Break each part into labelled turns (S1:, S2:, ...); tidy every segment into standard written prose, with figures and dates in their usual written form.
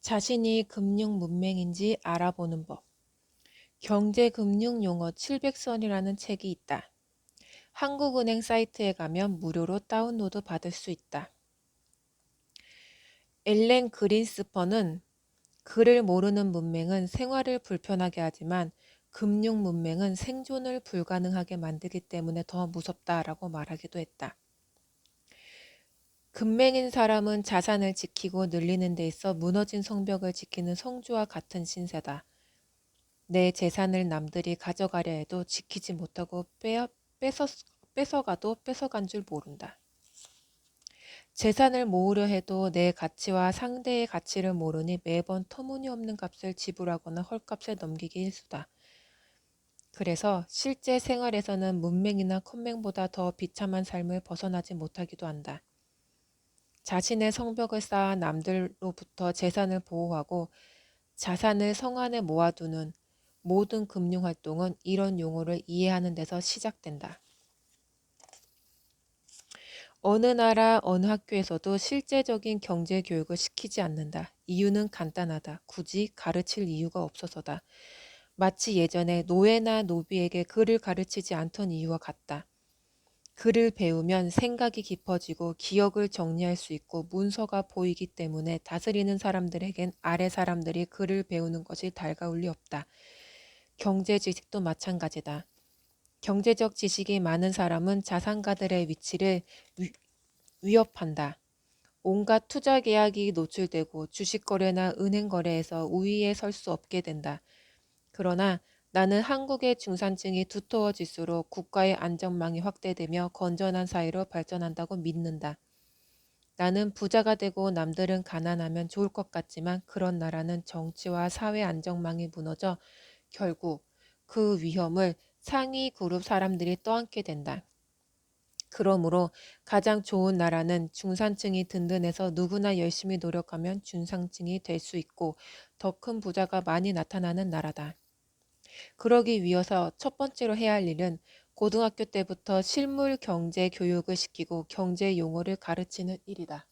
S1: 자신이 금융 문맹인지 알아보는 법. 경제금융용어 700선이라는 책이 있다. 한국은행 사이트에 가면 무료로 다운로드 받을 수 있다. 엘렌 그린스펀은 글을 모르는 문맹은 생활을 불편하게 하지만 금융 문맹은 생존을 불가능하게 만들기 때문에 더 무섭다라고 말하기도 했다. 금맹인 사람은 자산을 지키고 늘리는 데 있어 무너진 성벽을 지키는 성주와 같은 신세다. 내 재산을 남들이 가져가려 해도 지키지 못하고 뺏어가도 뺏어간 줄 모른다. 재산을 모으려 해도 내 가치와 상대의 가치를 모르니 매번 터무니없는 값을 지불하거나 헐값에 넘기기 일쑤다. 그래서 실제 생활에서는 문맹이나 컴맹보다 더 비참한 삶을 벗어나지 못하기도 한다. 자신의 성벽을 쌓아 남들로부터 재산을 보호하고 자산을 성 안에 모아두는 모든 금융활동은 이런 용어를 이해하는 데서 시작된다. 어느 나라 어느 학교에서도 실제적인 경제교육을 시키지 않는다. 이유는 간단하다. 굳이 가르칠 이유가 없어서다. 마치 예전에 노예나 노비에게 글을 가르치지 않던 이유와 같다. 글을 배우면 생각이 깊어지고 기억을 정리할 수 있고 문서가 보이기 때문에 다스리는 사람들에겐 아래 사람들이 글을 배우는 것이 달가울 리 없다. 경제 지식도 마찬가지다. 경제적 지식이 많은 사람은 자산가들의 위치를 위협한다. 온갖 투자 계약이 노출되고 주식 거래나 은행 거래에서 우위에 설 수 없게 된다. 그러나 나는 한국의 중산층이 두터워질수록 국가의 안전망이 확대되며 건전한 사회로 발전한다고 믿는다. 나는 부자가 되고 남들은 가난하면 좋을 것 같지만 그런 나라는 정치와 사회 안정망이 무너져 결국 그 위험을 상위 그룹 사람들이 떠안게 된다. 그러므로 가장 좋은 나라는 중산층이 든든해서 누구나 열심히 노력하면 중산층이 될 수 있고 더 큰 부자가 많이 나타나는 나라다. 그러기 위해서 첫 번째로 해야 할 일은 고등학교 때부터 실물 경제 교육을 시키고 경제 용어를 가르치는 일이다.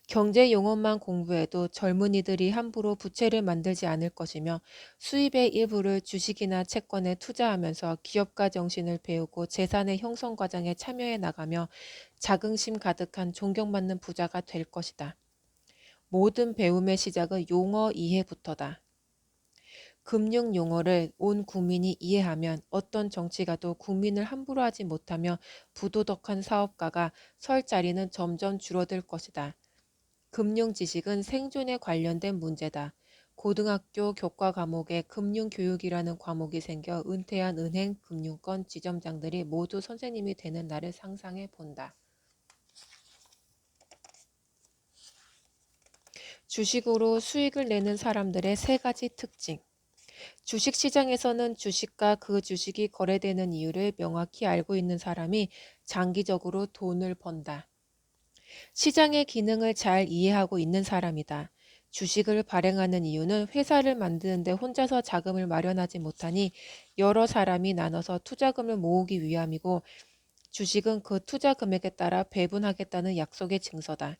S1: 경제 용어만 공부해도 젊은이들이 함부로 부채를 만들지 않을 것이며 수입의 일부를 주식이나 채권에 투자하면서 기업가 정신을 배우고 재산의 형성 과정에 참여해 나가며 자긍심 가득한 존경받는 부자가 될 것이다. 모든 배움의 시작은 용어 이해부터다. 금융 용어를 온 국민이 이해하면 어떤 정치가도 국민을 함부로 하지 못하며 부도덕한 사업가가 설 자리는 점점 줄어들 것이다. 금융 지식은 생존에 관련된 문제다. 고등학교 교과 과목에 금융교육이라는 과목이 생겨 은퇴한 은행, 금융권 지점장들이 모두 선생님이 되는 날을 상상해 본다. 주식으로 수익을 내는 사람들의 세 가지 특징. 주식시장에서는 주식과 그 주식이 거래되는 이유를 명확히 알고 있는 사람이 장기적으로 돈을 번다. 시장의 기능을 잘 이해하고 있는 사람이다. 주식을 발행하는 이유는 회사를 만드는데 혼자서 자금을 마련하지 못하니 여러 사람이 나눠서 투자금을 모으기 위함이고 주식은 그 투자 금액에 따라 배분하겠다는 약속의 증서다.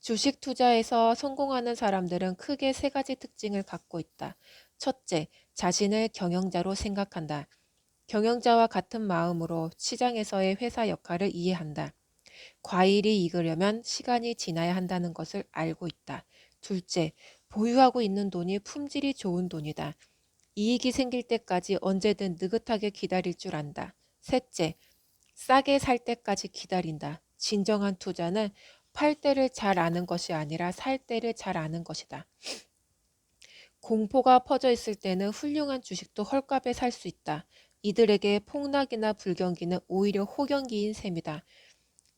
S1: 주식 투자에서 성공하는 사람들은 크게 세 가지 특징을 갖고 있다. 첫째, 자신을 경영자로 생각한다. 경영자와 같은 마음으로 시장에서의 회사 역할을 이해한다. 과일이 익으려면 시간이 지나야 한다는 것을 알고 있다. 둘째, 보유하고 있는 돈이 품질이 좋은 돈이다. 이익이 생길 때까지 언제든 느긋하게 기다릴 줄 안다. 셋째, 싸게 살 때까지 기다린다. 진정한 투자는 팔 때를 잘 아는 것이 아니라 살 때를 잘 아는 것이다. 공포가 퍼져 있을 때는 훌륭한 주식도 헐값에 살 수 있다. 이들에게 폭락이나 불경기는 오히려 호경기인 셈이다.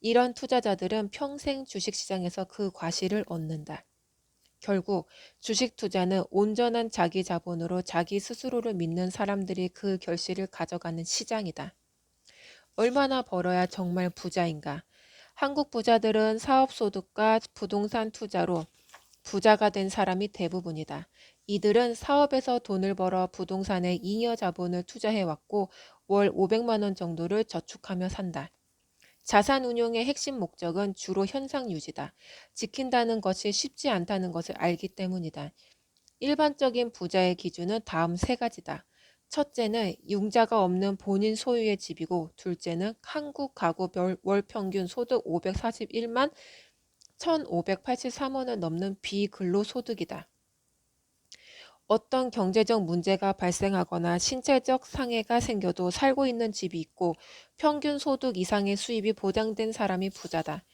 S1: 이런 투자자들은 평생 주식시장에서 그 과실을 얻는다. 결국 주식 투자는 온전한 자기 자본으로 자기 스스로를 믿는 사람들이 그 결실을 가져가는 시장이다. 얼마나 벌어야 정말 부자인가? 한국 부자들은 사업소득과 부동산 투자로 부자가 된 사람이 대부분이다. 이들은 사업에서 돈을 벌어 부동산에 잉여 자본을 투자해왔고 월 500만 원 정도를 저축하며 산다. 자산 운용의 핵심 목적은 주로 현상 유지다. 지킨다는 것이 쉽지 않다는 것을 알기 때문이다. 일반적인 부자의 기준은 다음 세 가지다. 첫째는 융자가 없는 본인 소유의 집이고, 둘째는 한국 가구 월 평균 소득 541만 1,583원을 넘는 비근로소득이다. 어떤 경제적 문제가 발생하거나 신체적 상해가 생겨도 살고 있는 집이 있고 평균 소득 이상의 수입이 보장된 사람이 부자다.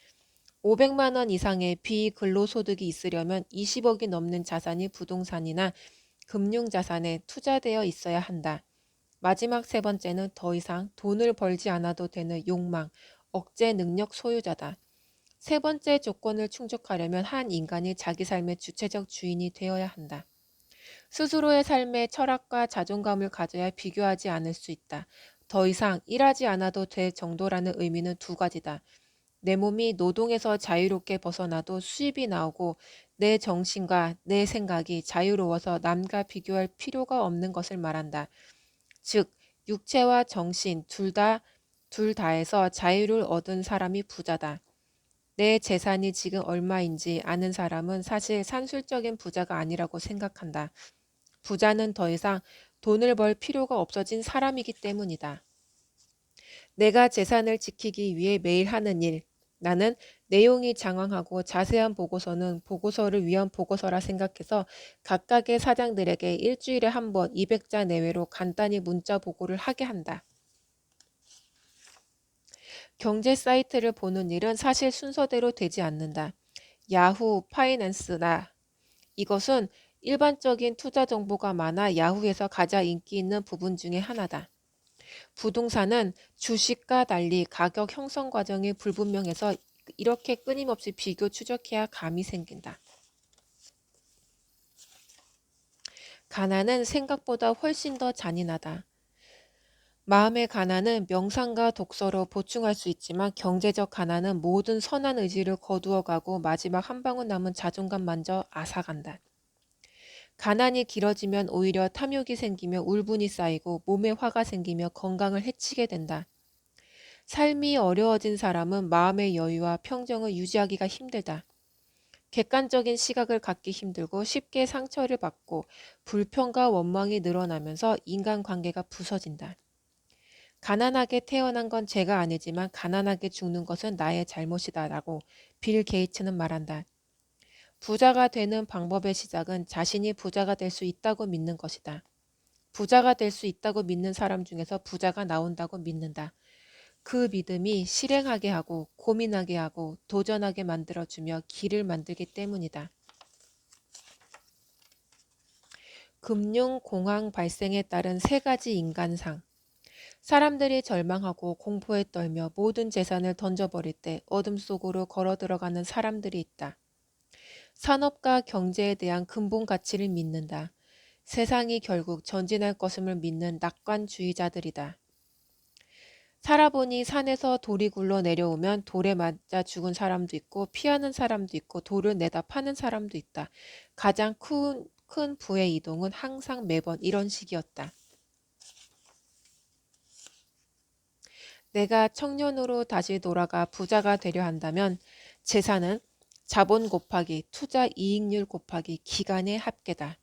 S1: 500만 원 이상의 비근로소득이 있으려면 20억이 넘는 자산이 부동산이나 금융자산에 투자되어 있어야 한다. 마지막 세 번째는 더 이상 돈을 벌지 않아도 되는 욕망, 억제 능력 소유자다. 세 번째 조건을 충족하려면 한 인간이 자기 삶의 주체적 주인이 되어야 한다. 스스로의 삶의 철학과 자존감을 가져야 비교하지 않을 수 있다. 더 이상 일하지 않아도 될 정도라는 의미는 두 가지다. 내 몸이 노동에서 자유롭게 벗어나도 수입이 나오고 내 정신과 내 생각이 자유로워서 남과 비교할 필요가 없는 것을 말한다. 즉, 육체와 정신 둘 다에서 자유를 얻은 사람이 부자다. 내 재산이 지금 얼마인지 아는 사람은 사실 산술적인 부자가 아니라고 생각한다. 부자는 더 이상 돈을 벌 필요가 없어진 사람이기 때문이다. 내가 재산을 지키기 위해 매일 하는 일. 나는 내용이 장황하고 자세한 보고서는 보고서를 위한 보고서라 생각해서 각각의 사장들에게 일주일에 한 번 200자 내외로 간단히 문자 보고를 하게 한다. 경제 사이트를 보는 일은 사실 순서대로 되지 않는다. 야후 파이낸스나 이것은 일반적인 투자 정보가 많아 야후에서 가장 인기 있는 부분 중에 하나다. 부동산은 주식과 달리 가격 형성 과정이 불분명해서 이렇게 끊임없이 비교 추적해야 감이 생긴다. 가난은 생각보다 훨씬 더 잔인하다. 마음의 가난은 명상과 독서로 보충할 수 있지만 경제적 가난은 모든 선한 의지를 거두어가고 마지막 한 방울 남은 자존감마저 앗아간다. 가난이 길어지면 오히려 탐욕이 생기며 울분이 쌓이고 몸에 화가 생기며 건강을 해치게 된다. 삶이 어려워진 사람은 마음의 여유와 평정을 유지하기가 힘들다. 객관적인 시각을 갖기 힘들고 쉽게 상처를 받고 불평과 원망이 늘어나면서 인간관계가 부서진다. 가난하게 태어난 건 제가 아니지만 가난하게 죽는 것은 나의 잘못이다라고 빌 게이츠는 말한다. 부자가 되는 방법의 시작은 자신이 부자가 될 수 있다고 믿는 것이다. 부자가 될 수 있다고 믿는 사람 중에서 부자가 나온다고 믿는다. 그 믿음이 실행하게 하고 고민하게 하고 도전하게 만들어주며 길을 만들기 때문이다. 금융 공황 발생에 따른 세 가지 인간상. 사람들이 절망하고 공포에 떨며 모든 재산을 던져버릴 때 어둠 속으로 걸어 들어가는 사람들이 있다. 산업과 경제에 대한 근본 가치를 믿는다. 세상이 결국 전진할 것임을 믿는 낙관주의자들이다. 살아보니 산에서 돌이 굴러 내려오면 돌에 맞아 죽은 사람도 있고 피하는 사람도 있고 돌을 내다 파는 사람도 있다. 가장 큰 부의 이동은 항상 매번 이런 식이었다. 내가 청년으로 다시 돌아가 부자가 되려 한다면 재산은 자본 곱하기 투자 이익률 곱하기 기간의 합계다.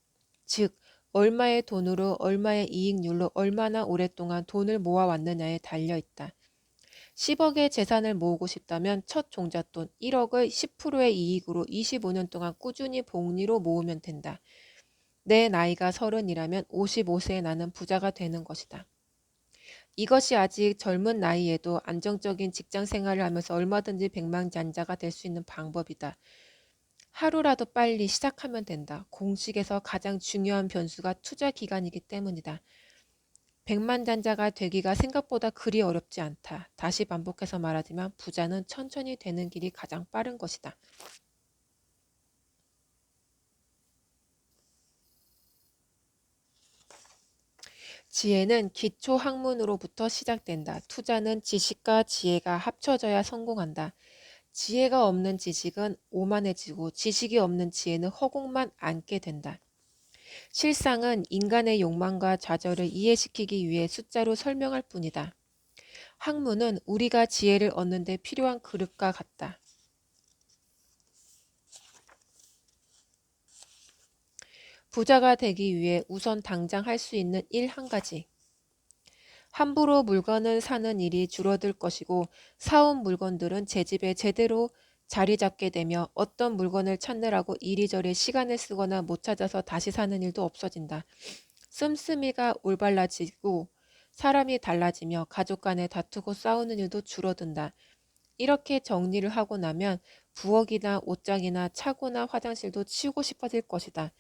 S1: 즉 얼마의 돈으로 얼마의 이익률로 얼마나 오랫동안 돈을 모아왔느냐에 달려있다. 10억의 재산을 모으고 싶다면 첫 종잣돈 1억을 10%의 이익으로 25년 동안 꾸준히 복리로 모으면 된다. 내 나이가 30이라면 55세에 나는 부자가 되는 것이다. 이것이 아직 젊은 나이에도 안정적인 직장 생활을 하면서 얼마든지 백만장자가 될 수 있는 방법이다. 하루라도 빨리 시작하면 된다. 공식에서 가장 중요한 변수가 투자 기간이기 때문이다. 백만장자가 되기가 생각보다 그리 어렵지 않다. 다시 반복해서 말하지만 부자는 천천히 되는 길이 가장 빠른 것이다. 지혜는 기초 학문으로부터 시작된다. 투자는 지식과 지혜가 합쳐져야 성공한다. 지혜가 없는 지식은 오만해지고 지식이 없는 지혜는 허공만 안게 된다. 실상은 인간의 욕망과 좌절을 이해시키기 위해 숫자로 설명할 뿐이다. 학문은 우리가 지혜를 얻는 데 필요한 그릇과 같다. 부자가 되기 위해 우선 당장 할 수 있는 일 한 가지. 함부로 물건을 사는 일이 줄어들 것이고 사온 물건들은 제 집에 제대로 자리 잡게 되며 어떤 물건을 찾느라고 이리저리 시간을 쓰거나 못 찾아서 다시 사는 일도 없어진다. 씀씀이가 올바라지고 사람이 달라지며 가족 간에 다투고 싸우는 일도 줄어든다. 이렇게 정리를 하고 나면 부엌이나 옷장이나 차고나 화장실도 치우고 싶어질 것이다.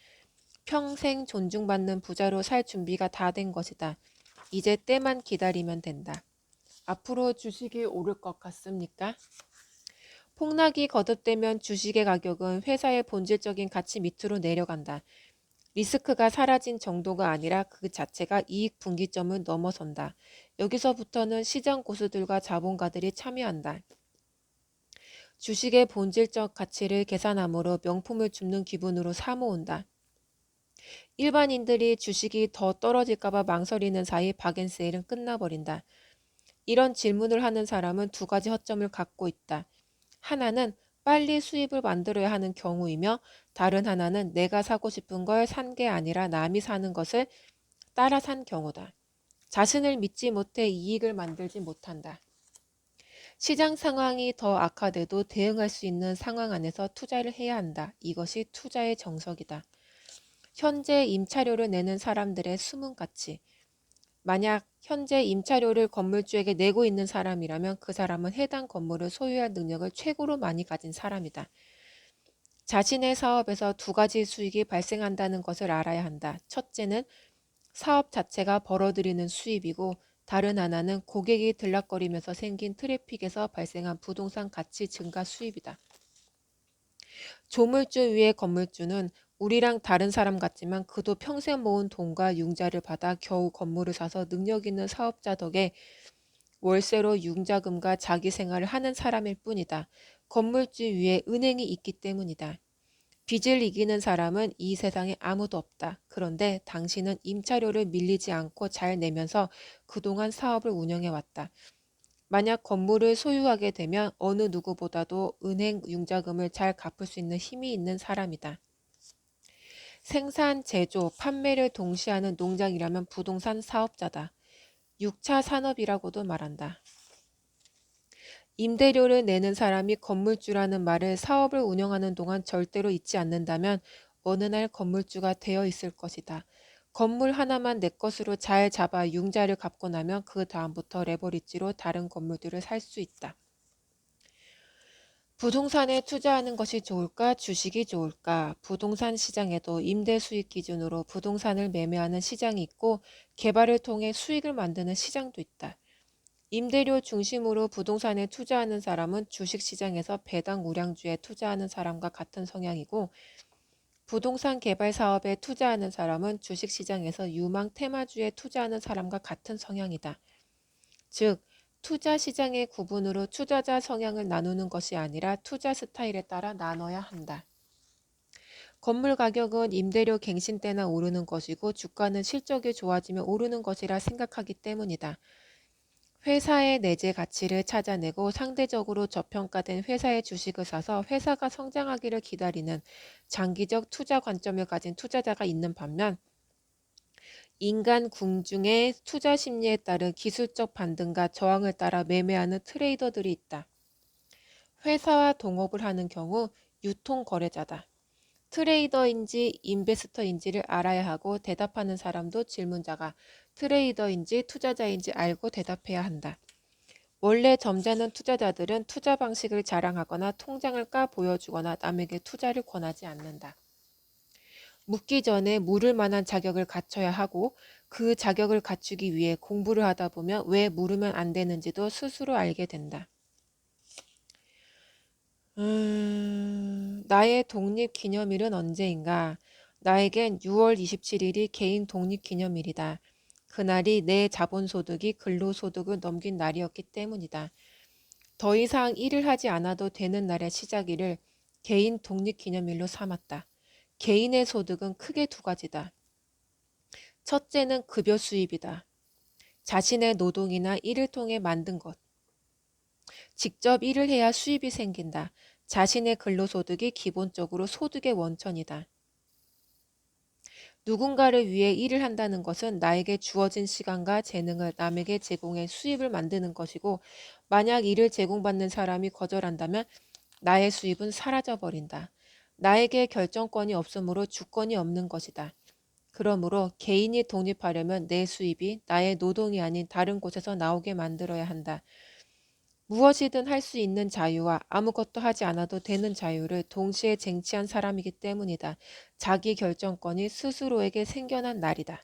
S1: 평생 존중받는 부자로 살 준비가 다 된 것이다. 이제 때만 기다리면 된다. 앞으로 주식이 오를 것 같습니까? 폭락이 거듭되면 주식의 가격은 회사의 본질적인 가치 밑으로 내려간다. 리스크가 사라진 정도가 아니라 그 자체가 이익 분기점을 넘어선다. 여기서부터는 시장 고수들과 자본가들이 참여한다. 주식의 본질적 가치를 계산함으로 명품을 줍는 기분으로 사모은다. 일반인들이 주식이 더 떨어질까봐 망설이는 사이 박앤세일은 끝나버린다. 이런 질문을 하는 사람은 두 가지 허점을 갖고 있다. 하나는 빨리 수입을 만들어야 하는 경우이며 다른 하나는 내가 사고 싶은 걸 산 게 아니라 남이 사는 것을 따라 산 경우다. 자신을 믿지 못해 이익을 만들지 못한다. 시장 상황이 더 악화돼도 대응할 수 있는 상황 안에서 투자를 해야 한다. 이것이 투자의 정석이다. 현재 임차료를 내는 사람들의 숨은 가치. 만약 현재 임차료를 건물주에게 내고 있는 사람이라면 그 사람은 해당 건물을 소유할 능력을 최고로 많이 가진 사람이다. 자신의 사업에서 두 가지 수익이 발생한다는 것을 알아야 한다. 첫째는 사업 자체가 벌어들이는 수입이고 다른 하나는 고객이 들락거리면서 생긴 트래픽에서 발생한 부동산 가치 증가 수입이다. 조물주 위의 건물주는 우리랑 다른 사람 같지만 그도 평생 모은 돈과 융자를 받아 겨우 건물을 사서 능력 있는 사업자 덕에 월세로 융자금과 자기 생활을 하는 사람일 뿐이다. 건물주 위에 은행이 있기 때문이다. 빚을 이기는 사람은 이 세상에 아무도 없다. 그런데 당신은 임차료를 밀리지 않고 잘 내면서 그동안 사업을 운영해왔다. 만약 건물을 소유하게 되면 어느 누구보다도 은행 융자금을 잘 갚을 수 있는 힘이 있는 사람이다. 생산, 제조, 판매를 동시에 하는 농장이라면 부동산 사업자다. 6차 산업이라고도 말한다. 임대료를 내는 사람이 건물주라는 말을 사업을 운영하는 동안 절대로 잊지 않는다면 어느 날 건물주가 되어 있을 것이다. 건물 하나만 내 것으로 잘 잡아 융자를 갚고 나면 그 다음부터 레버리지로 다른 건물들을 살 수 있다. 부동산에 투자하는 것이 좋을까? 주식이 좋을까? 부동산 시장에도 임대 수익 기준으로 부동산을 매매하는 시장이 있고 개발을 통해 수익을 만드는 시장도 있다. 임대료 중심으로 부동산에 투자하는 사람은 주식시장에서 배당 우량주에 투자하는 사람과 같은 성향이고 부동산 개발 사업에 투자하는 사람은 주식시장에서 유망 테마주에 투자하는 사람과 같은 성향이다. 즉, 투자 시장의 구분으로 투자자 성향을 나누는 것이 아니라 투자 스타일에 따라 나눠야 한다. 건물 가격은 임대료 갱신 때나 오르는 것이고 주가는 실적이 좋아지면 오르는 것이라 생각하기 때문이다. 회사의 내재 가치를 찾아내고 상대적으로 저평가된 회사의 주식을 사서 회사가 성장하기를 기다리는 장기적 투자 관점을 가진 투자자가 있는 반면 인간 궁중의 투자 심리에 따른 기술적 반등과 저항을 따라 매매하는 트레이더들이 있다. 회사와 동업을 하는 경우 유통 거래자다. 트레이더인지 인베스터인지를 알아야 하고 대답하는 사람도 질문자가 트레이더인지 투자자인지 알고 대답해야 한다. 원래 점잖은 투자자들은 투자 방식을 자랑하거나 통장을 까 보여주거나 남에게 투자를 권하지 않는다. 묻기 전에 물을 만한 자격을 갖춰야 하고 그 자격을 갖추기 위해 공부를 하다 보면 왜 물으면 안 되는지도 스스로 알게 된다. 나의 독립기념일은 언제인가? 나에겐 6월 27일이 개인 독립기념일이다. 그날이 내 자본소득이 근로소득을 넘긴 날이었기 때문이다. 더 이상 일을 하지 않아도 되는 날의 시작일을 개인 독립기념일로 삼았다. 개인의 소득은 크게 두 가지다. 첫째는 급여 수입이다. 자신의 노동이나 일을 통해 만든 것. 직접 일을 해야 수입이 생긴다. 자신의 근로소득이 기본적으로 소득의 원천이다. 누군가를 위해 일을 한다는 것은 나에게 주어진 시간과 재능을 남에게 제공해 수입을 만드는 것이고, 만약 일을 제공받는 사람이 거절한다면 나의 수입은 사라져버린다. 나에게 결정권이 없으므로 주권이 없는 것이다. 그러므로 개인이 독립하려면 내 수입이 나의 노동이 아닌 다른 곳에서 나오게 만들어야 한다. 무엇이든 할 수 있는 자유와 아무것도 하지 않아도 되는 자유를 동시에 쟁취한 사람이기 때문이다. 자기 결정권이 스스로에게 생겨난 날이다.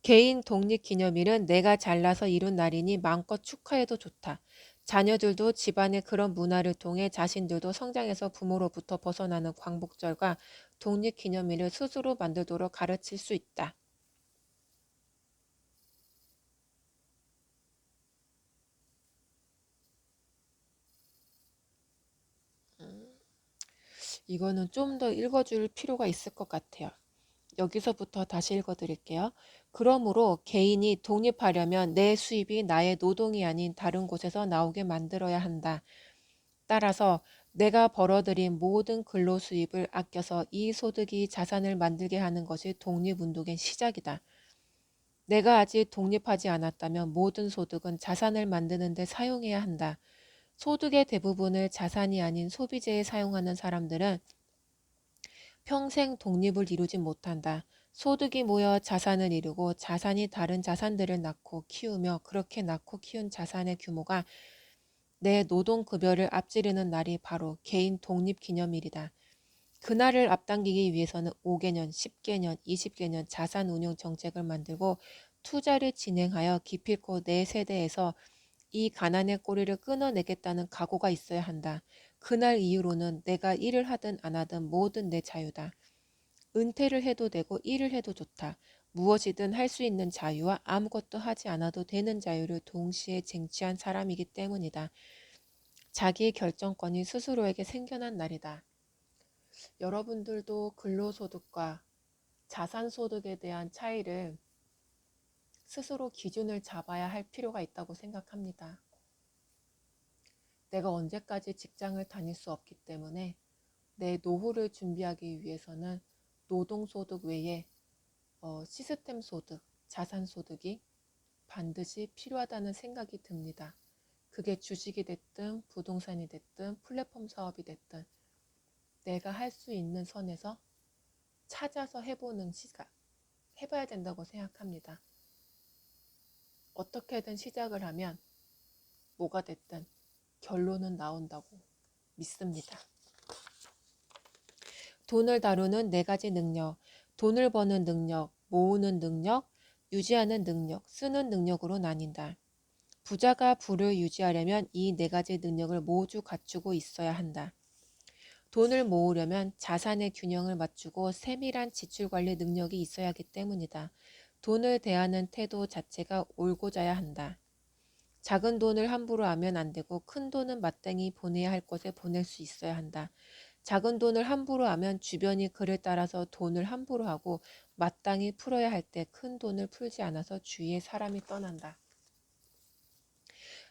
S1: 개인 독립기념일은 내가 잘나서 이룬 날이니 마음껏 축하해도 좋다. 자녀들도 집안의 그런 문화를 통해 자신들도 성장해서 부모로부터 벗어나는 광복절과 독립기념일을 스스로 만들도록 가르칠 수 있다. 이거는 좀 더 읽어줄 필요가 있을 것 같아요. 여기서부터 다시 읽어드릴게요. 그러므로 개인이 독립하려면 내 수입이 나의 노동이 아닌 다른 곳에서 나오게 만들어야 한다. 따라서 내가 벌어들인 모든 근로 수입을 아껴서 이 소득이 자산을 만들게 하는 것이 독립운동의 시작이다. 내가 아직 독립하지 않았다면 모든 소득은 자산을 만드는 데 사용해야 한다. 소득의 대부분을 자산이 아닌 소비재에 사용하는 사람들은 평생 독립을 이루지 못한다. 소득이 모여 자산을 이루고 자산이 다른 자산들을 낳고 키우며 그렇게 낳고 키운 자산의 규모가 내 노동급여를 앞지르는 날이 바로 개인 독립기념일이다. 그날을 앞당기기 위해서는 5개년, 10개년, 20개년 자산운용 정책을 만들고 투자를 진행하여 기필코 내 세대에서 이 가난의 꼬리를 끊어내겠다는 각오가 있어야 한다. 그날 이후로는 내가 일을 하든 안 하든 뭐든 내 자유다. 은퇴를 해도 되고 일을 해도 좋다. 무엇이든 할 수 있는 자유와 아무것도 하지 않아도 되는 자유를 동시에 쟁취한 사람이기 때문이다. 자기의 결정권이 스스로에게 생겨난 날이다. 여러분들도 근로소득과 자산소득에 대한 차이를 스스로 기준을 잡아야 할 필요가 있다고 생각합니다. 내가 언제까지 직장을 다닐 수 없기 때문에 내 노후를 준비하기 위해서는 노동소득 외에 시스템 소득, 자산 소득이 반드시 필요하다는 생각이 듭니다. 그게 주식이 됐든 부동산이 됐든 플랫폼 사업이 됐든 내가 할 수 있는 선에서 찾아서 해보는 시각, 해봐야 된다고 생각합니다. 어떻게든 시작을 하면 뭐가 됐든 결론은 나온다고 믿습니다. 돈을 다루는 4가지 능력, 돈을 버는 능력, 모으는 능력, 유지하는 능력, 쓰는 능력으로 나뉜다. 부자가 부를 유지하려면 이 4가지 능력을 모두 갖추고 있어야 한다. 돈을 모으려면 자산의 균형을 맞추고 세밀한 지출관리 능력이 있어야 하기 때문이다. 돈을 대하는 태도 자체가 올고자야 한다. 작은 돈을 함부로 하면 안 되고 큰 돈은 마땅히 보내야 할 곳에 보낼 수 있어야 한다. 작은 돈을 함부로 하면 주변이 그를 따라서 돈을 함부로 하고 마땅히 풀어야 할 때 큰 돈을 풀지 않아서 주위의 사람이 떠난다.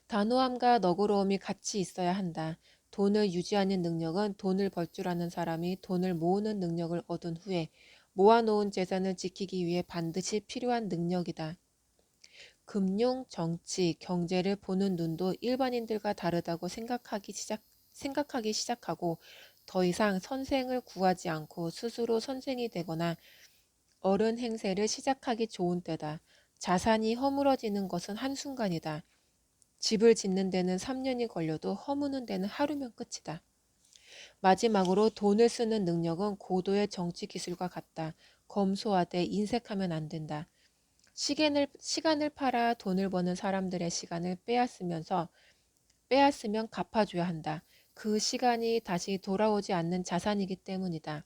S1: 단호함과 너그러움이 같이 있어야 한다. 돈을 유지하는 능력은 돈을 벌 줄 아는 사람이 돈을 모으는 능력을 얻은 후에 모아놓은 재산을 지키기 위해 반드시 필요한 능력이다. 금융, 정치, 경제를 보는 눈도 일반인들과 다르다고 생각하기 시작하고 더 이상 선생을 구하지 않고 스스로 선생이 되거나 어른 행세를 시작하기 좋은 때다. 자산이 허물어지는 것은 한순간이다. 집을 짓는 데는 3년이 걸려도 허무는 데는 하루면 끝이다. 마지막으로 돈을 쓰는 능력은 고도의 정치 기술과 같다. 검소하되 인색하면 안 된다. 시간을 팔아 돈을 버는 사람들의 시간을 빼앗으면 갚아줘야 한다. 그 시간이 다시 돌아오지 않는 자산이기 때문이다.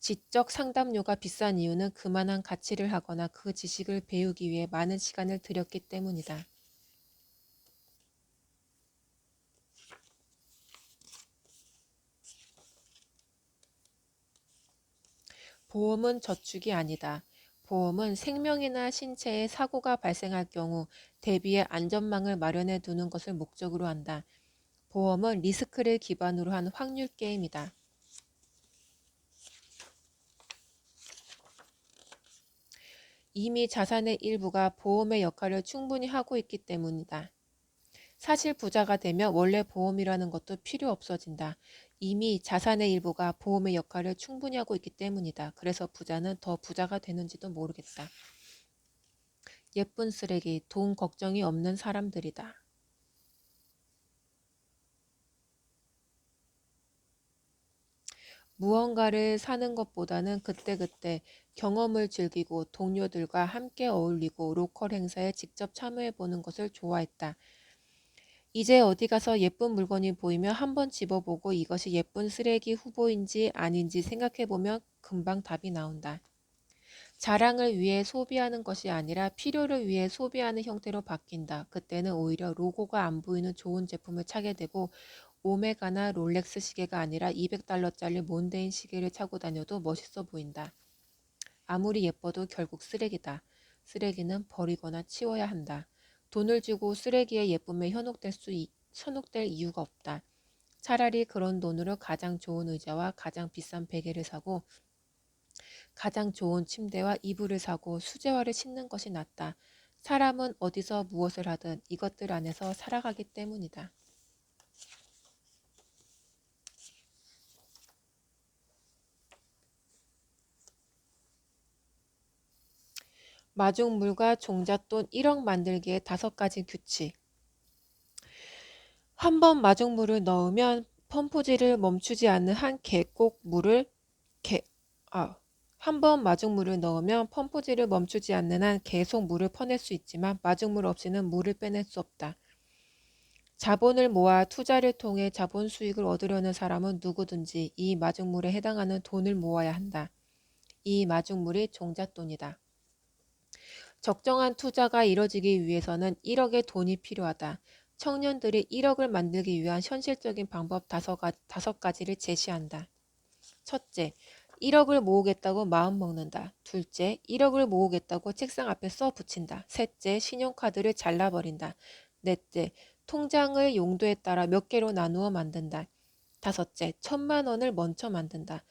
S1: 지적 상담료가 비싼 이유는 그만한 가치를 하거나 그 지식을 배우기 위해 많은 시간을 들였기 때문이다. 보험은 저축이 아니다. 보험은 생명이나 신체에 사고가 발생할 경우 대비의 안전망을 마련해 두는 것을 목적으로 한다. 보험은 리스크를 기반으로 한 확률 게임이다. 이미 자산의 일부가 보험의 역할을 충분히 하고 있기 때문이다. 사실 부자가 되면 원래 보험이라는 것도 필요 없어진다. 이미 자산의 일부가 보험의 역할을 충분히 하고 있기 때문이다. 그래서 부자는 더 부자가 되는지도 모르겠다. 예쁜 쓰레기, 돈 걱정이 없는 사람들이다. 무언가를 사는 것보다는 그때그때 경험을 즐기고 동료들과 함께 어울리고 로컬 행사에 직접 참여해보는 것을 좋아했다. 이제 어디 가서 예쁜 물건이 보이면 한번 집어보고 이것이 예쁜 쓰레기 후보인지 아닌지 생각해보면 금방 답이 나온다. 자랑을 위해 소비하는 것이 아니라 필요를 위해 소비하는 형태로 바뀐다. 그때는 오히려 로고가 안 보이는 좋은 제품을 차게 되고 오메가나 롤렉스 시계가 아니라 200달러짜리 몬데인 시계를 차고 다녀도 멋있어 보인다. 아무리 예뻐도 결국 쓰레기다. 쓰레기는 버리거나 치워야 한다. 돈을 주고 쓰레기의 예쁨에 현혹될 이유가 없다. 차라리 그런 돈으로 가장 좋은 의자와 가장 비싼 베개를 사고 가장 좋은 침대와 이불을 사고 수제화를 신는 것이 낫다. 사람은 어디서 무엇을 하든 이것들 안에서 살아가기 때문이다. 마중물과 종잣돈 1억 만들기의 5가지 규칙. 한 번 마중물을 넣으면 펌프질을 멈추지 않는 한 계곡 물을 개, 한 번 마중물을 넣으면 펌프질을 멈추지 않는 한 계속 물을 퍼낼 수 있지만 마중물 없이는 물을 빼낼 수 없다. 자본을 모아 투자를 통해 자본 수익을 얻으려는 사람은 누구든지 이 마중물에 해당하는 돈을 모아야 한다. 이 마중물이 종잣돈이다. 적정한 투자가 이뤄지기 위해서는 1억의 돈이 필요하다. 청년들이 1억을 만들기 위한 현실적인 방법 5가지를 제시한다. 첫째, 1억을 모으겠다고 마음먹는다. 둘째, 1억을 모으겠다고 책상 앞에 써 붙인다. 셋째, 신용카드를 잘라버린다. 넷째, 통장을 용도에 따라 몇 개로 나누어 만든다. 다섯째, 1,000만 원을 먼저 만든다.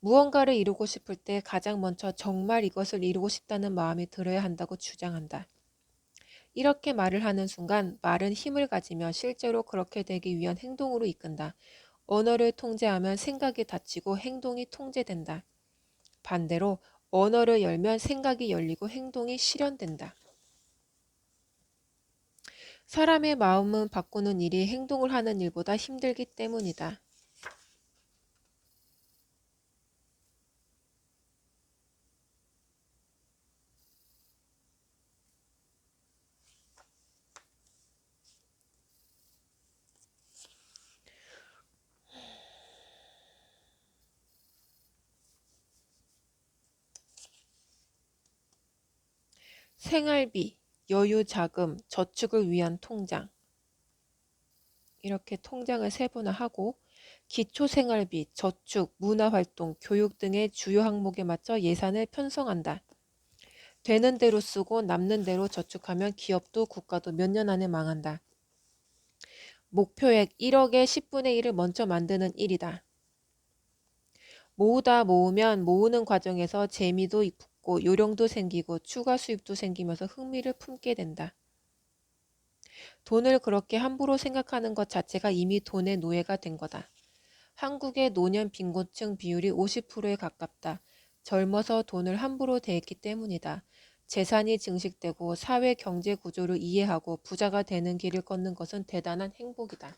S1: 무언가를 이루고 싶을 때 가장 먼저 정말 이것을 이루고 싶다는 마음이 들어야 한다고 주장한다. 이렇게 말을 하는 순간 말은 힘을 가지며 실제로 그렇게 되기 위한 행동으로 이끈다. 언어를 통제하면 생각이 닫히고 행동이 통제된다. 반대로 언어를 열면 생각이 열리고 행동이 실현된다. 사람의 마음은 바꾸는 일이 행동을 하는 일보다 힘들기 때문이다. 생활비, 여유자금, 저축을 위한 통장. 이렇게 통장을 세분화하고 기초생활비, 저축, 문화활동, 교육 등의 주요 항목에 맞춰 예산을 편성한다. 되는 대로 쓰고 남는 대로 저축하면 기업도 국가도 몇 년 안에 망한다. 목표액 1억의 10분의 1을 먼저 만드는 일이다. 모으다 모으면 모으는 과정에서 재미도 붙고 요령도 생기고 추가 수입도 생기면서 흥미를 품게 된다. 돈을 그렇게 함부로 생각하는 것 자체가 이미 돈의 노예가 된 거다. 한국의 노년 빈곤층 비율이 50%에 가깝다. 젊어서 돈을 함부로 대했기 때문이다. 재산이 증식되고 사회 경제 구조를 이해하고 부자가 되는 길을 걷는 것은 대단한 행복이다.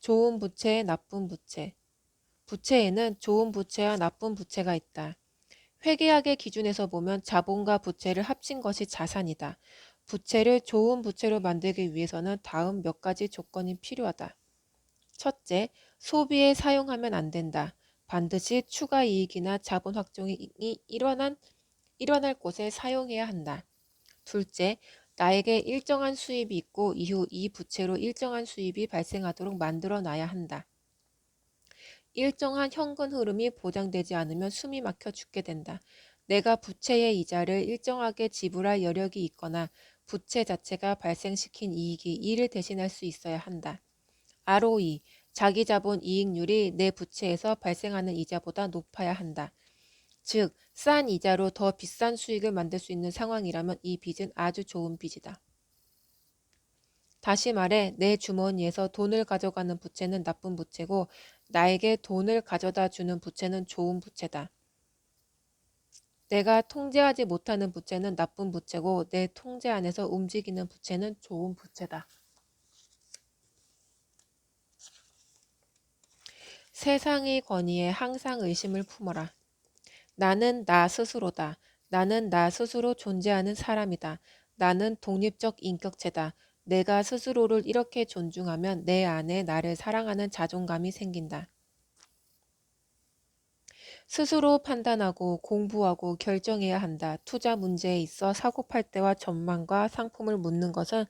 S1: 좋은 부채, 나쁜 부채. 부채에는 좋은 부채와 나쁜 부채가 있다. 회계학의 기준에서 보면 자본과 부채를 합친 것이 자산이다. 부채를 좋은 부채로 만들기 위해서는 다음 몇 가지 조건이 필요하다. 첫째, 소비에 사용하면 안 된다. 반드시 추가 이익이나 자본 확정이 일어날 곳에 사용해야 한다. 둘째, 나에게 일정한 수입이 있고 이후 이 부채로 일정한 수입이 발생하도록 만들어 놔야 한다. 일정한 현금 흐름이 보장되지 않으면 숨이 막혀 죽게 된다. 내가 부채의 이자를 일정하게 지불할 여력이 있거나 부채 자체가 발생시킨 이익이 이를 대신할 수 있어야 한다. ROE, 자기자본 이익률이 내 부채에서 발생하는 이자보다 높아야 한다. 즉, 싼 이자로 더 비싼 수익을 만들 수 있는 상황이라면 이 빚은 아주 좋은 빚이다. 다시 말해, 내 주머니에서 돈을 가져가는 부채는 나쁜 부채고 나에게 돈을 가져다 주는 부채는 좋은 부채다. 내가 통제하지 못하는 부채는 나쁜 부채고 내 통제 안에서 움직이는 부채는 좋은 부채다. 세상의 권위에 항상 의심을 품어라. 나는 나 스스로다. 나는 나 스스로 존재하는 사람이다. 나는 독립적 인격체다. 내가 스스로를 이렇게 존중하면 내 안에 나를 사랑하는 자존감이 생긴다. 스스로 판단하고 공부하고 결정해야 한다. 투자 문제에 있어 사고팔 때와 전망과 상품을 묻는 것은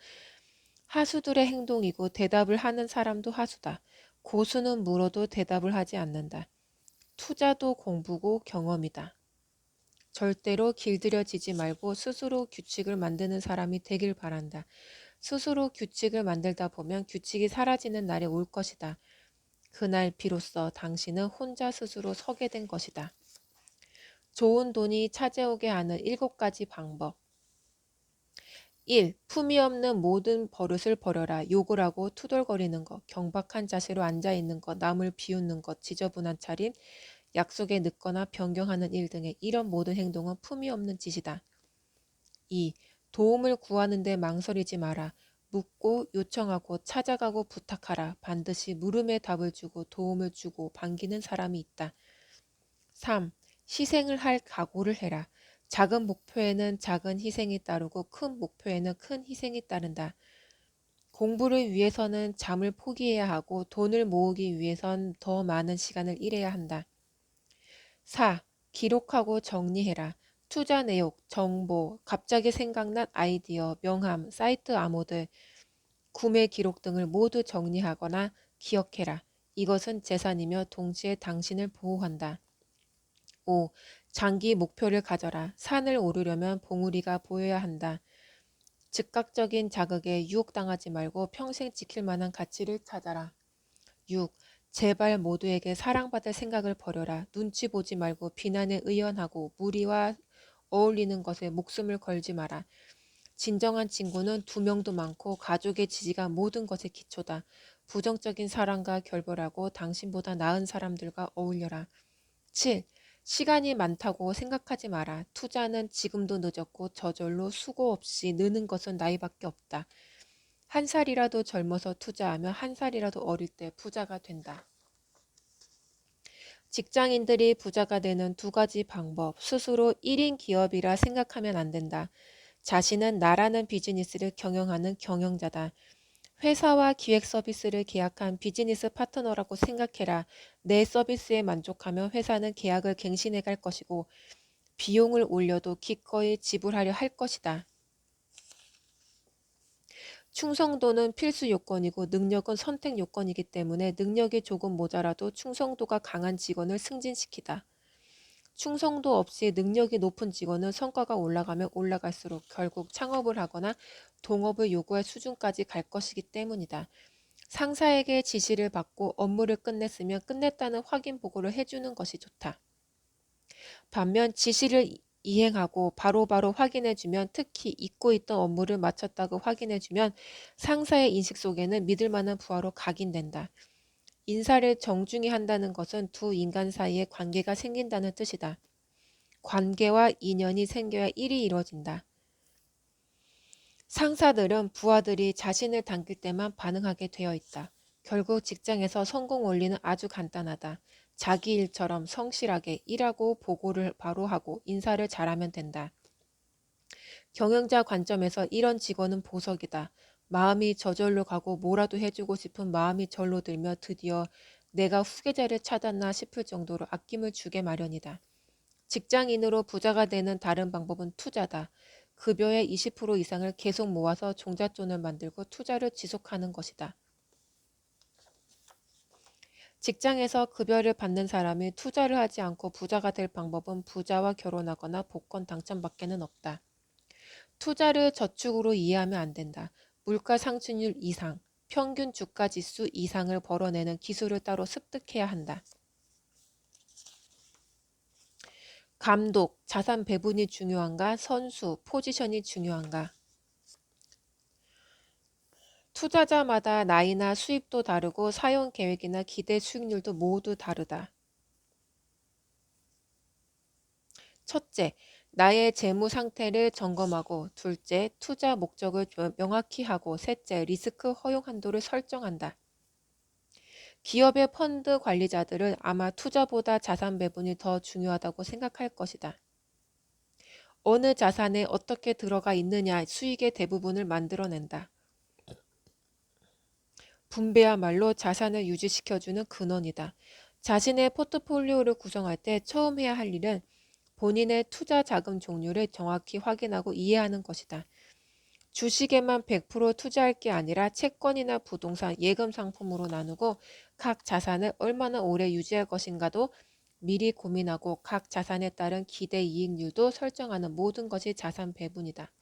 S1: 하수들의 행동이고 대답을 하는 사람도 하수다. 고수는 물어도 대답을 하지 않는다. 투자도 공부고 경험이다. 절대로 길들여지지 말고 스스로 규칙을 만드는 사람이 되길 바란다. 스스로 규칙을 만들다 보면 규칙이 사라지는 날이 올 것이다. 그날 비로소 당신은 혼자 스스로 서게 된 것이다. 좋은 돈이 찾아오게 하는 7가지 방법. 1. 품위 없는 모든 버릇을 버려라. 욕을 하고 투덜거리는 것, 경박한 자세로 앉아있는 것, 남을 비웃는 것, 지저분한 차림, 약속에 늦거나 변경하는 일 등의 이런 모든 행동은 품위 없는 짓이다. 2. 도움을 구하는데 망설이지 마라. 묻고 요청하고 찾아가고 부탁하라. 반드시 물음에 답을 주고 도움을 주고 반기는 사람이 있다. 3. 희생을 할 각오를 해라. 작은 목표에는 작은 희생이 따르고 큰 목표에는 큰 희생이 따른다. 공부를 위해서는 잠을 포기해야 하고 돈을 모으기 위해선 더 많은 시간을 일해야 한다. 4. 기록하고 정리해라. 투자 내역, 정보, 갑자기 생각난 아이디어, 명함, 사이트 암호들, 구매 기록 등을 모두 정리하거나 기억해라. 이것은 재산이며 동시에 당신을 보호한다. 5. 장기 목표를 가져라. 산을 오르려면 봉우리가 보여야 한다. 즉각적인 자극에 유혹당하지 말고 평생 지킬 만한 가치를 찾아라. 6. 제발 모두에게 사랑받을 생각을 버려라. 눈치 보지 말고 비난에 의연하고 무리와 어울리는 것에 목숨을 걸지 마라. 진정한 친구는 2명도 많고 가족의 지지가 모든 것의 기초다. 부정적인 사람과 결별하고 당신보다 나은 사람들과 어울려라. 7. 시간이 많다고 생각하지 마라. 투자는 지금도 늦었고 저절로 수고 없이 느는 것은 나이밖에 없다. 1살이라도 젊어서 투자하면 1살이라도 어릴 때 부자가 된다. 직장인들이 부자가 되는 2가지 방법. 스스로 1인 기업이라 생각하면 안 된다. 자신은 나라는 비즈니스를 경영하는 경영자다. 회사와 기획 서비스를 계약한 비즈니스 파트너라고 생각해라. 내 서비스에 만족하면 회사는 계약을 갱신해 갈 것이고 비용을 올려도 기꺼이 지불하려 할 것이다. 충성도는 필수 요건이고 능력은 선택 요건이기 때문에 능력이 조금 모자라도 충성도가 강한 직원을 승진시키다. 충성도 없이 능력이 높은 직원은 성과가 올라가면 올라갈수록 결국 창업을 하거나 동업을 요구할 수준까지 갈 것이기 때문이다. 상사에게 지시를 받고 업무를 끝냈으면 끝냈다는 확인 보고를 해주는 것이 좋다. 반면 지시를 이행하고 바로바로 확인해주면, 특히 잊고 있던 업무를 마쳤다고 확인해주면 상사의 인식 속에는 믿을 만한 부하로 각인된다. 인사를 정중히 한다는 것은 두 인간 사이에 관계가 생긴다는 뜻이다. 관계와 인연이 생겨야 일이 이루어진다. 상사들은 부하들이 자신을 당길 때만 반응하게 되어 있다. 결국 직장에서 성공 원리는 아주 간단하다. 자기 일처럼 성실하게 일하고 보고를 바로 하고 인사를 잘하면 된다. 경영자 관점에서 이런 직원은 보석이다. 마음이 저절로 가고 뭐라도 해주고 싶은 마음이 절로 들며 드디어 내가 후계자를 찾았나 싶을 정도로 아낌을 주게 마련이다. 직장인으로 부자가 되는 다른 방법은 투자다. 급여의 20% 이상을 계속 모아서 종잣돈을 만들고 투자를 지속하는 것이다. 직장에서 급여를 받는 사람이 투자를 하지 않고 부자가 될 방법은 부자와 결혼하거나 복권 당첨밖에는 없다. 투자를 저축으로 이해하면 안 된다. 물가 상승률 이상, 평균 주가 지수 이상을 벌어내는 기술을 따로 습득해야 한다. 감독, 자산 배분이 중요한가? 선수, 포지션이 중요한가? 투자자마다 나이나 수입도 다르고 사용 계획이나 기대 수익률도 모두 다르다. 첫째, 나의 재무 상태를 점검하고, 둘째, 투자 목적을 명확히 하고, 셋째, 리스크 허용 한도를 설정한다. 기업의 펀드 관리자들은 아마 투자보다 자산 배분이 더 중요하다고 생각할 것이다. 어느 자산에 어떻게 들어가 있느냐 수익의 대부분을 만들어낸다. 분배야말로 자산을 유지시켜주는 근원이다. 자신의 포트폴리오를 구성할 때 처음 해야 할 일은 본인의 투자 자금 종류를 정확히 확인하고 이해하는 것이다. 주식에만 100% 투자할 게 아니라 채권이나 부동산, 예금 상품으로 나누고 각 자산을 얼마나 오래 유지할 것인가도 미리 고민하고 각 자산에 따른 기대 이익률도 설정하는 모든 것이 자산 배분이다.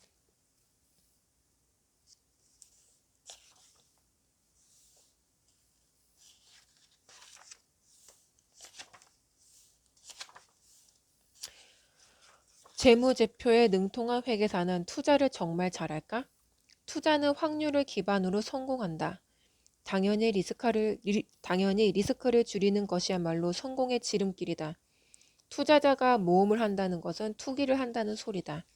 S1: 재무제표에 능통한 회계사는 투자를 정말 잘할까? 투자는 확률을 기반으로 성공한다. 당연히 리스크를 줄이는 것이야말로 성공의 지름길이다. 투자자가 모험을 한다는 것은 투기를 한다는 소리다.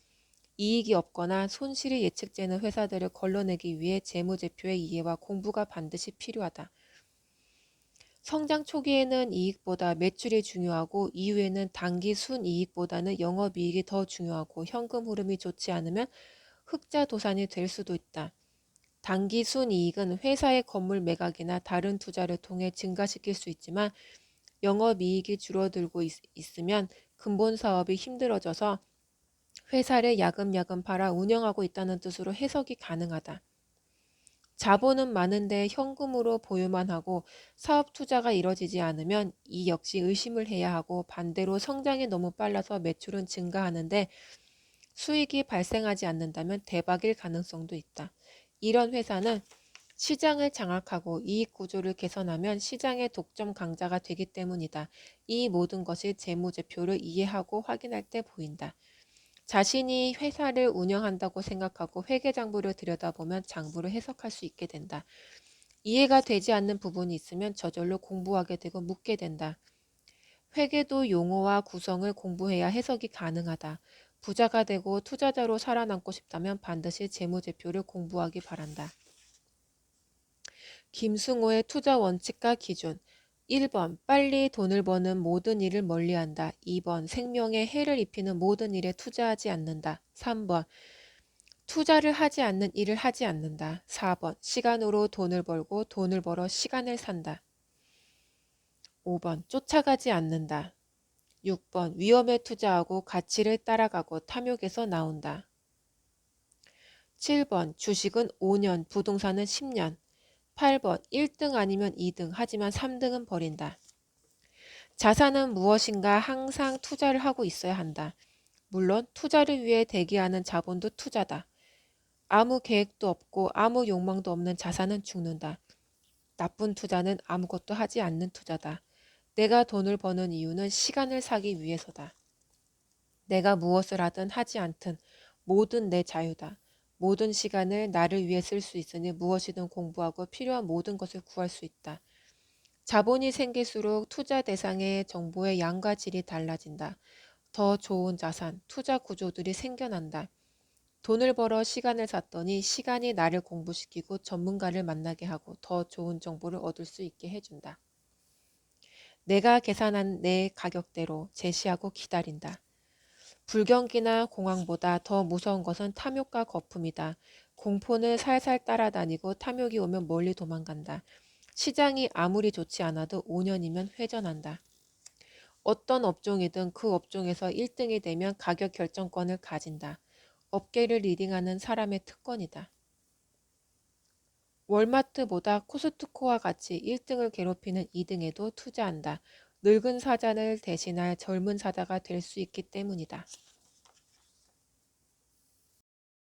S1: 이익이 없거나 손실이 예측되는 회사들을 걸러내기 위해 재무제표의 이해와 공부가 반드시 필요하다. 성장 초기에는 이익보다 매출이 중요하고 이후에는 단기 순이익보다는 영업이익이 더 중요하고 현금 흐름이 좋지 않으면 흑자도산이 될 수도 있다. 단기 순이익은 회사의 건물 매각이나 다른 투자를 통해 증가시킬 수 있지만 영업이익이 줄어들고 있으면 근본 사업이 힘들어져서 회사를 야금야금 팔아 운영하고 있다는 뜻으로 해석이 가능하다. 자본은 많은데 현금으로 보유만 하고 사업 투자가 이뤄지지 않으면 이 역시 의심을 해야 하고 반대로 성장이 너무 빨라서 매출은 증가하는데 수익이 발생하지 않는다면 대박일 가능성도 있다. 이런 회사는 시장을 장악하고 이익 구조를 개선하면 시장의 독점 강자가 되기 때문이다. 이 모든 것이 재무제표를 이해하고 확인할 때 보인다. 자신이 회사를 운영한다고 생각하고 회계장부를 들여다보면 장부를 해석할 수 있게 된다. 이해가 되지 않는 부분이 있으면 저절로 공부하게 되고 묻게 된다. 회계도 용어와 구성을 공부해야 해석이 가능하다. 부자가 되고 투자자로 살아남고 싶다면 반드시 재무제표를 공부하기 바란다. 김승호의 투자 원칙과 기준 1번 빨리 돈을 버는 모든 일을 멀리한다. 2번 생명에 해를 입히는 모든 일에 투자하지 않는다. 3번 투자를 하지 않는 일을 하지 않는다. 4번 시간으로 돈을 벌고 돈을 벌어 시간을 산다. 5번 쫓아가지 않는다. 6번 위험에 투자하고 가치를 따라가고 탐욕에서 나온다. 7번 주식은 5년, 부동산은 10년. 8번 1등 아니면 2등 하지만 3등은 버린다. 자산은 무엇인가 항상 투자를 하고 있어야 한다. 물론 투자를 위해 대기하는 자본도 투자다. 아무 계획도 없고 아무 욕망도 없는 자산은 죽는다. 나쁜 투자는 아무것도 하지 않는 투자다. 내가 돈을 버는 이유는 시간을 사기 위해서다. 내가 무엇을 하든 하지 않든 모든 내 자유다. 모든 시간을 나를 위해 쓸 수 있으니 무엇이든 공부하고 필요한 모든 것을 구할 수 있다. 자본이 생길수록 투자 대상의 정보의 양과 질이 달라진다. 더 좋은 자산, 투자 구조들이 생겨난다. 돈을 벌어 시간을 샀더니 시간이 나를 공부시키고 전문가를 만나게 하고 더 좋은 정보를 얻을 수 있게 해준다. 내가 계산한 내 가격대로 제시하고 기다린다. 불경기나 공황보다 더 무서운 것은 탐욕과 거품이다. 공포는 살살 따라다니고 탐욕이 오면 멀리 도망간다. 시장이 아무리 좋지 않아도 5년이면 회전한다. 어떤 업종이든 그 업종에서 1등이 되면 가격 결정권을 가진다. 업계를 리딩하는 사람의 특권이다. 월마트보다 코스트코와 같이 1등을 괴롭히는 2등에도 투자한다. 늙은 사자를 대신할 젊은 사자가 될 수 있기 때문이다.